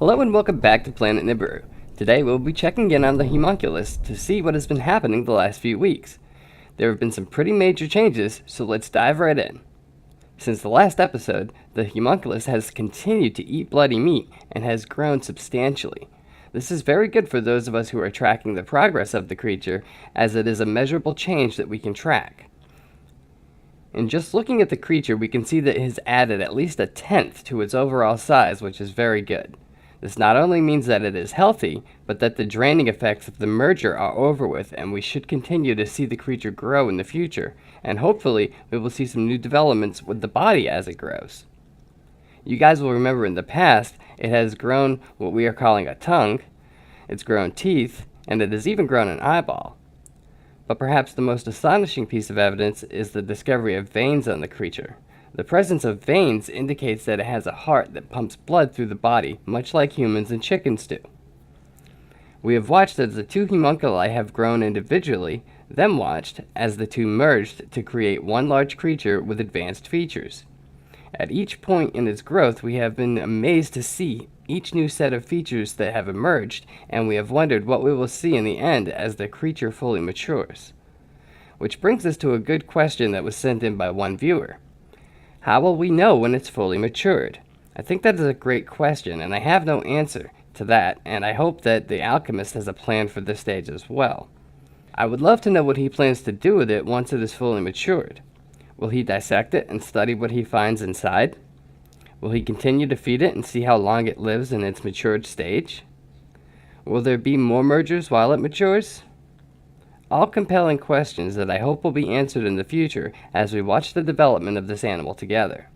Hello and welcome back to Planet Nibiru. Today we'll be checking in on the Homunculus to see what has been happening the last few weeks. There have been some pretty major changes, so let's dive right in. Since the last episode, the Homunculus has continued to eat bloody meat and has grown substantially. This is very good for those of us who are tracking the progress of the creature, as it is a measurable change that we can track. In just looking at the creature, we can see that it has added at least a tenth to its overall size, which is very good. This not only means that it is healthy, but that the draining effects of the merger are over with, and we should continue to see the creature grow in the future, and hopefully we will see some new developments with the body as it grows. You guys will remember in the past, it has grown what we are calling a tongue, it's grown teeth, and it has even grown an eyeball. But perhaps the most astonishing piece of evidence is the discovery of veins on the creature. The presence of veins indicates that it has a heart that pumps blood through the body, much like humans and chickens do. We have watched as the two homunculi have grown individually, then watched as the two merged to create one large creature with advanced features. At each point in its growth, we have been amazed to see each new set of features that have emerged, and we have wondered what we will see in the end as the creature fully matures. Which brings us to a good question that was sent in by one viewer. How will we know when it's fully matured? I think that is a great question, and I have no answer to that, and I hope that the alchemist has a plan for this stage as well. I would love to know what he plans to do with it once it is fully matured. Will he dissect it and study what he finds inside? Will he continue to feed it and see how long it lives in its matured stage? Will there be more mergers while it matures? All compelling questions that I hope will be answered in the future as we watch the development of this animal together.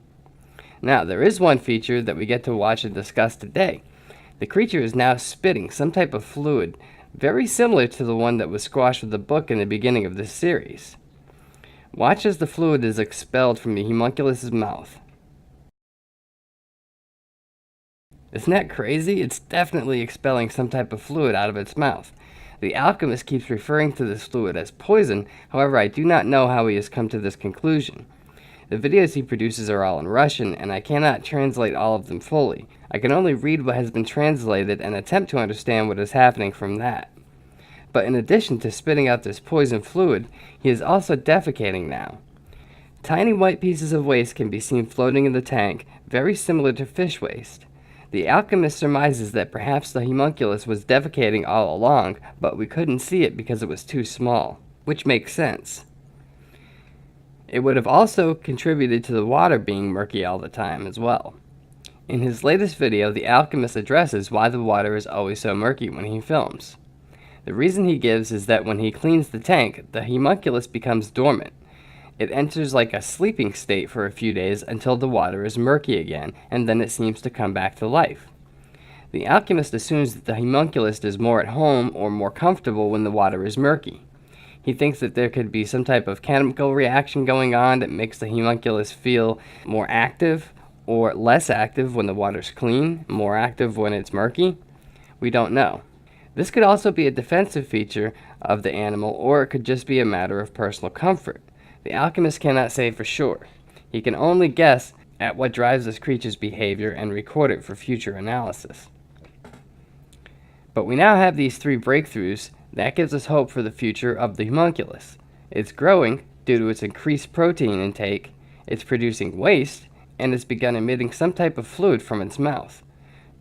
Now, there is one feature that we get to watch and discuss today. The creature is now spitting some type of fluid very similar to the one that was squashed with the book in the beginning of this series. Watch as the fluid is expelled from the homunculus's mouth. Isn't that crazy? It's definitely expelling some type of fluid out of its mouth. The alchemist keeps referring to this fluid as poison, however I do not know how he has come to this conclusion. The videos he produces are all in Russian, and I cannot translate all of them fully. I can only read what has been translated and attempt to understand what is happening from that. But in addition to spitting out this poison fluid, he is also defecating now. Tiny white pieces of waste can be seen floating in the tank, very similar to fish waste. The alchemist surmises that perhaps the homunculus was defecating all along, but we couldn't see it because it was too small, which makes sense. It would have also contributed to the water being murky all the time as well. In his latest video, the alchemist addresses why the water is always so murky when he films. The reason he gives is that when he cleans the tank, the homunculus becomes dormant. It enters like a sleeping state for a few days until the water is murky again, and then it seems to come back to life. The alchemist assumes that the homunculus is more at home or more comfortable when the water is murky. He thinks that there could be some type of chemical reaction going on that makes the homunculus feel more active or less active when the water's clean, more active when it's murky. We don't know. This could also be a defensive feature of the animal, or it could just be a matter of personal comfort. The alchemist cannot say for sure. He can only guess at what drives this creature's behavior and record it for future analysis. But we now have these three breakthroughs that gives us hope for the future of the homunculus. It's growing due to its increased protein intake, it's producing waste, and it's begun emitting some type of fluid from its mouth.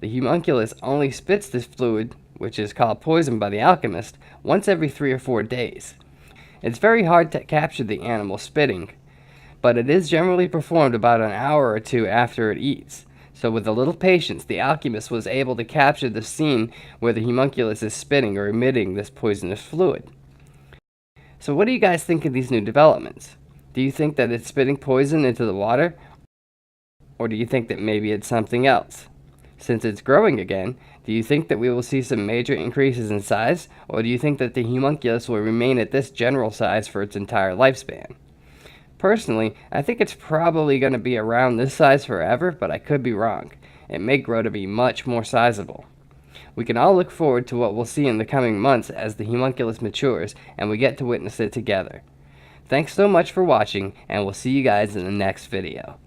The homunculus only spits this fluid, which is called poison by the alchemist, once every 3 or 4 days. It's very hard to capture the animal spitting, but it is generally performed about an hour or two after it eats. So with a little patience, the alchemist was able to capture the scene where the homunculus is spitting or emitting this poisonous fluid. So what do you guys think of these new developments? Do you think that it's spitting poison into the water? Or do you think that maybe it's something else? Since it's growing again, do you think that we will see some major increases in size, or do you think that the homunculus will remain at this general size for its entire lifespan? Personally, I think it's probably going to be around this size forever, but I could be wrong. It may grow to be much more sizable. We can all look forward to what we'll see in the coming months as the homunculus matures and we get to witness it together. Thanks so much for watching, and we'll see you guys in the next video.